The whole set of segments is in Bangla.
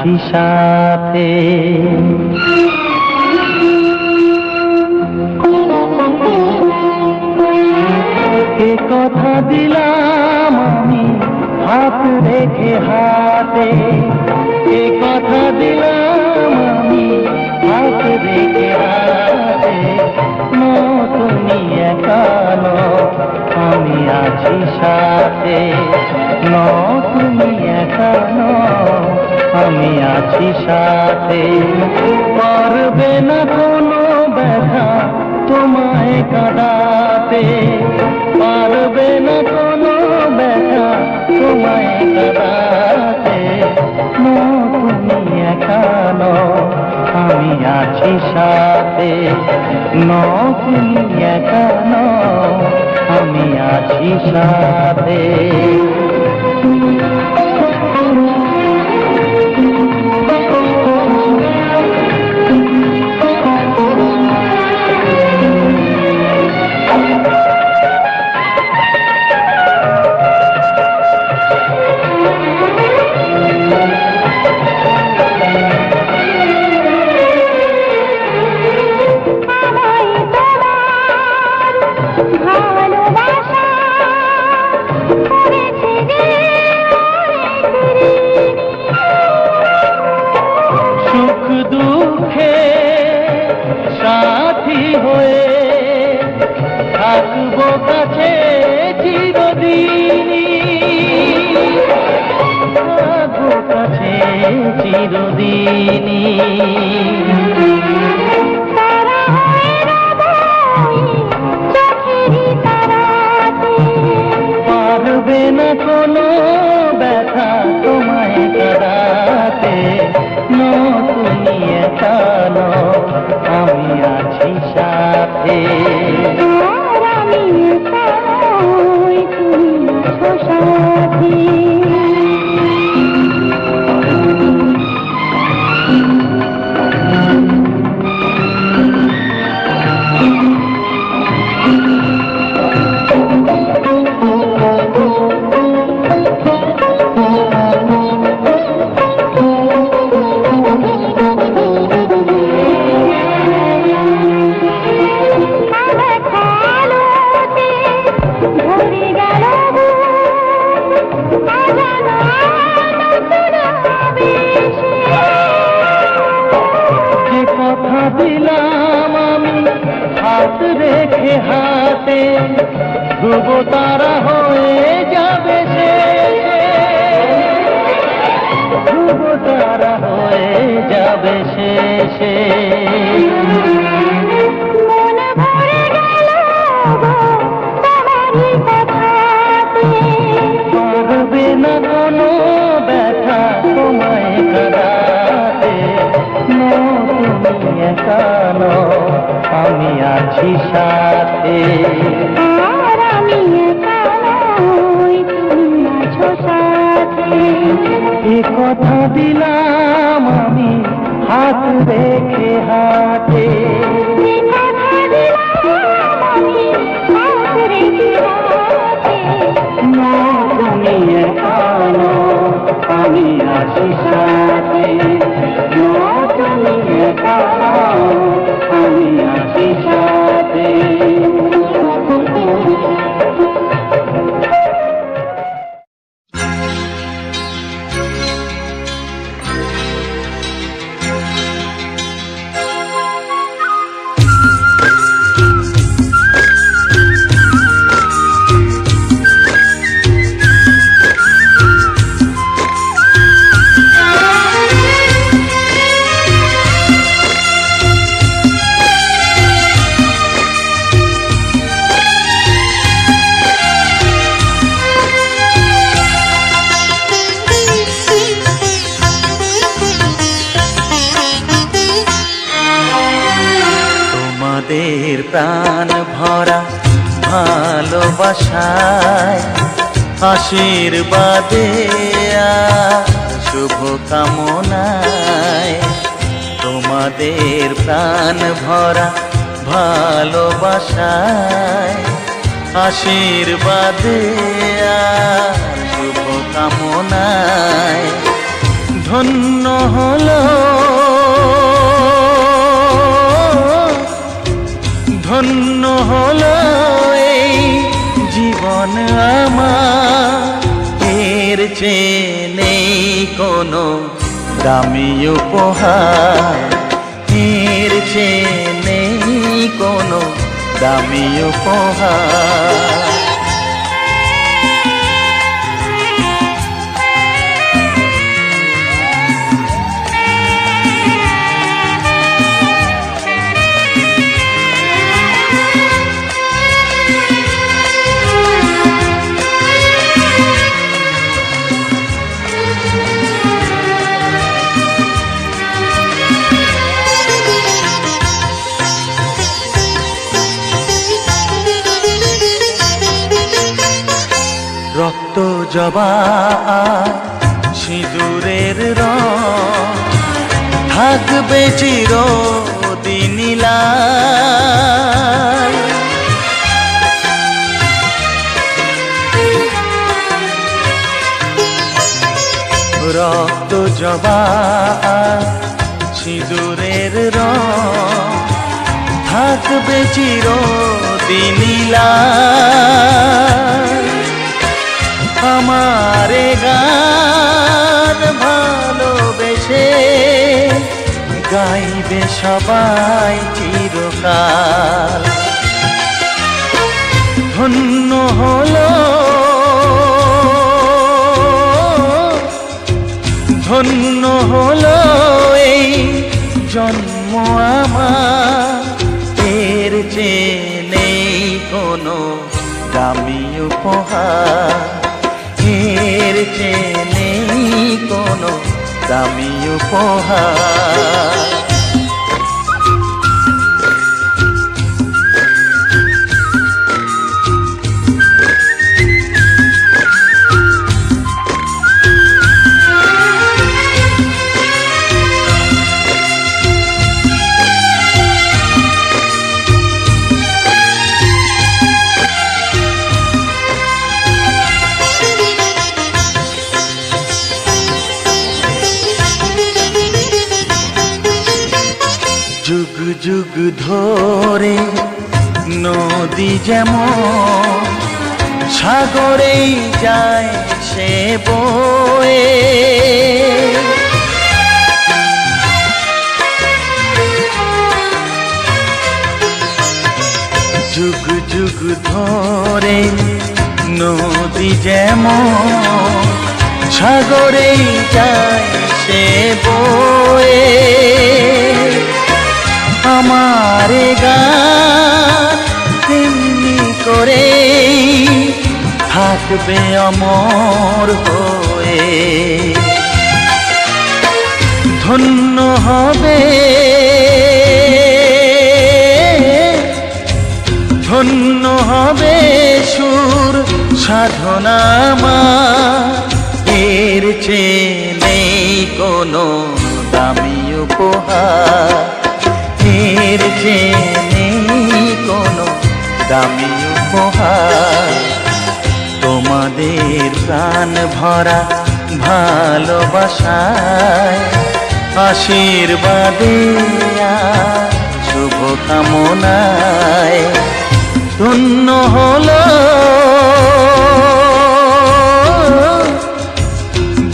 আছি সাথে। এ কথা দিলাম আমি হাত রেখে হাতে, এ কথা দিলাম আমি হাত রেখে হাতে। তুমি একা নও, আমি আছি সাথে। তুমি একা নও, আমি আছি সাথে। পারবে না কোনো ব্যথা তোমায় কাঁদাতে, পারবে না কোনো ব্যথা তোমায় কাঁদাতে। তুমি একা নও, আমি আছি সাথে। তুমি একা নও, আমি আছি সাথে। সুখ দুঃখে সাথী হয়ে থাকবো কাছে চিরদিনই, থাকবো কাছে চিরদিনই। পারবে না কোনো ব্যথা তোমায় কাঁদাতে। তুমি একা নও, আমি আছি সাথে। আমি একা নই, তুমি আছো সাথে। কথা দিলাম আমি হাত রেখে হাতে, ধ্রুব তারা হয়ে যাবে শেষে, ধ্রুব তারা হয়ে যাবে শেষে। পারবে না কোনো ব্যথা তোমায় কাঁদাতে। তুমি একা নও, আমি আছি সাথে। আমি একা নই, তুমি আছো সাথে। এ কথা দিলাম আমি হাত রেখে হাতে, তুমি একা নও, আমি আছি সাথে। তুমি একা নও, আমি আছি সাথে। প্রাণ ভরা ভালোবাসায় আশীর্বাদে আর শুভ কামনায়, তোমাদের প্রাণ ভরা ভালোবাসায় আশীর্বাদে আর শুভ কামনায় ধন্য হলো ধন্য হলো এই জীবন আমার, এর চেয়ে নেই কোনো দামি উপহার, এর চেয়ে নেই কোনো দামি উপহার। রক্ত জবা সিঁদুরের রং থাকবে চিরদিন লাল। রক্ত জবা সিঁদুরের রং থাকবে চিরদিন লাল। আমারে গান ভালোবেসে গাইবে সবাই চিরকাল। ধন্য হলো ধন্য হলো এই জন্ম আমার, এর চেয়ে নেই কোনো দামি উপহার, এর চেয়ে নেই কোনো দামি উপহার। যুগ যুগ ধরে নদী যেমন সাগরেই যায় সে বয়ে, যুগ যুগ ধরে নদী যেমন সাগরেই যায় সে বয়ে। আমারে গান তেমনি করে থাকবে অমর হয়ে। ধন্য হবে ধন্য হবে সুর সাধনা আমার, এর চেয়ে নেই কোনো দামি উপহার, এর চেয়ে নেই কোনো দামি উপহার। তোমাদের প্রাণ ভরা ভালোবাসায় আশীর্বাদে শুভ কামনায় ধন্য হলো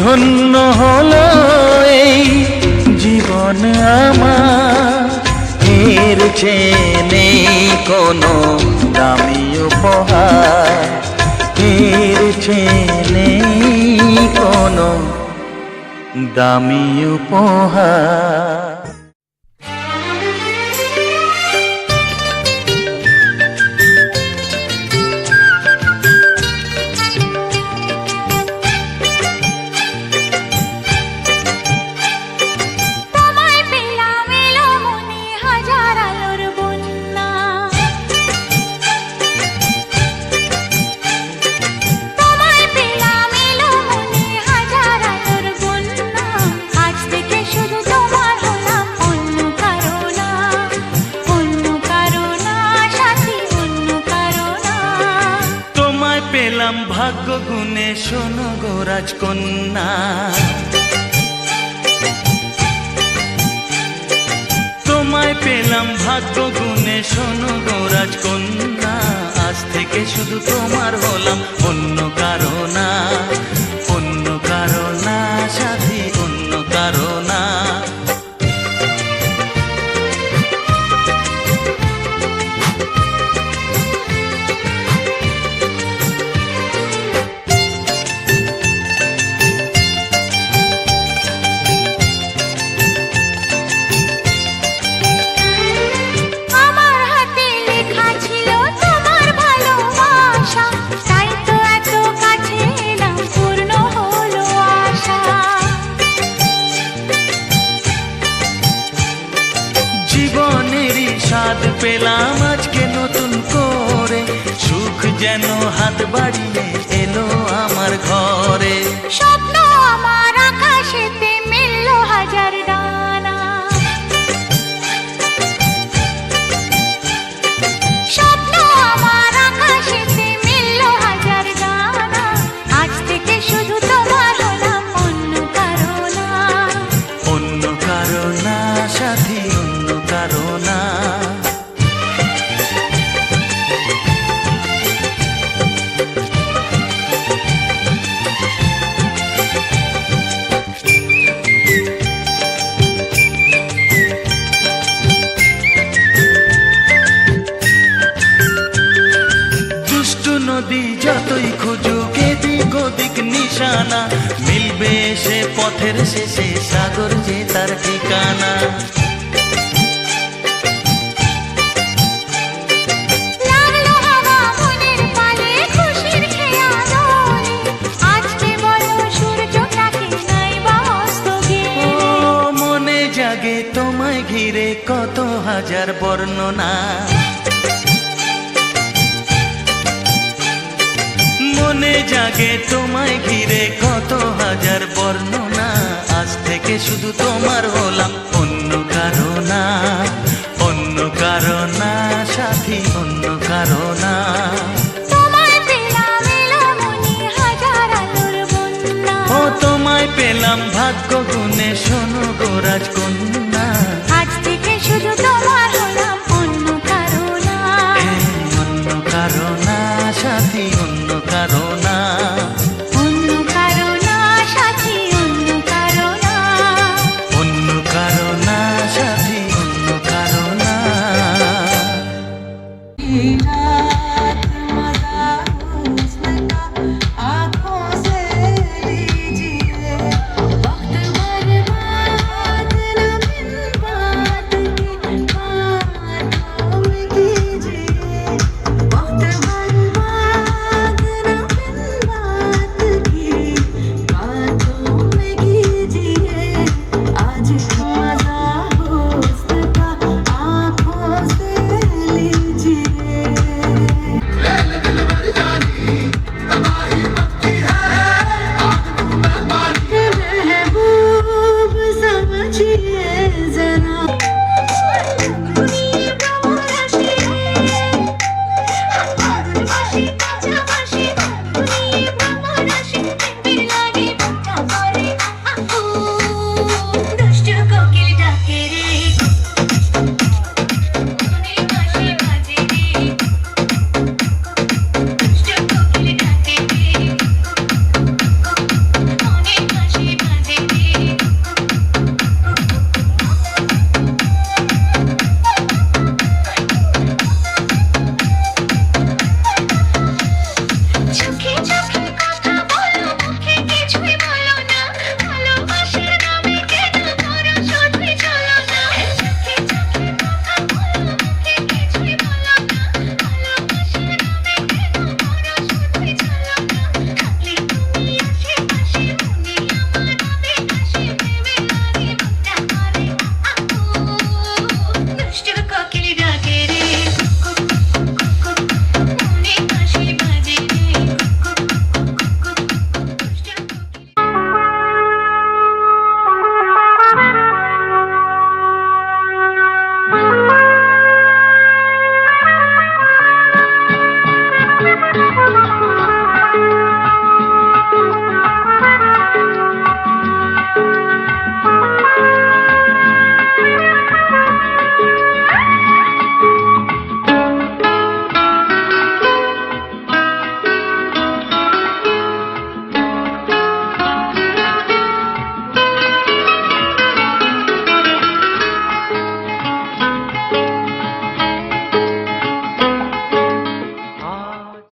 ধন্য হলো এই জীবন আমার, এর চেয়ে নেই কোনো দামি উপহার, এর চেয়ে নেই কোনো দামি উপহার। ভাগ্য গুণে শোনো গো রাজকন্যা, পেলাম ভাগ্য গুণে, শোনো গো রাজকন্যা, আজ থেকে শুধু তোমার হলাম, অন্য কারো না, অন্য কারো না সাথী, অন্য কারো না। জীবনেরই স্বাদ পেলাম আজকে নতুন করে, সুখ যেন হাত বাড়িয়ে এলো আমার ঘরে। স্বপ্ন আমার আকাশেতে মিলল হাজার ডানা, স্বপ্ন আমার আকাশেতে মিলল হাজার ডানা, আজ থেকে শুধু তোমার হলাম, অন্য কারো না, অন্য কারো না সাথী, অন্য কারো না। দুষ্টু নদী যতই খুঁজুক এদিক ওদিক নিশানা, মিলবে সে পথের শেষে সাগর যে তার ঠিকানা। লাগলো হাওয়া মনের পালে খুশির খেয়া দোলে, আজকে বলো সূর্যটাকে নাই বা অস্ত ও গেলে। মনে জাগে তোমায় ঘিরে কত হাজার বর্ণনা, মনে জাগে তোমায় ঘিরে কত হাজার বর্ণনা, আজ থেকে শুধু তোমার হলাম, অন্য কারো না, অন্য কারো না সাথী, অন্য কারো না। তোমায় পেলাম এলোমনি হাজার আলোর বন্যা, ও তোমায় পেলাম ভাগ্য গুণে, শোনো গো রাজকন্যা,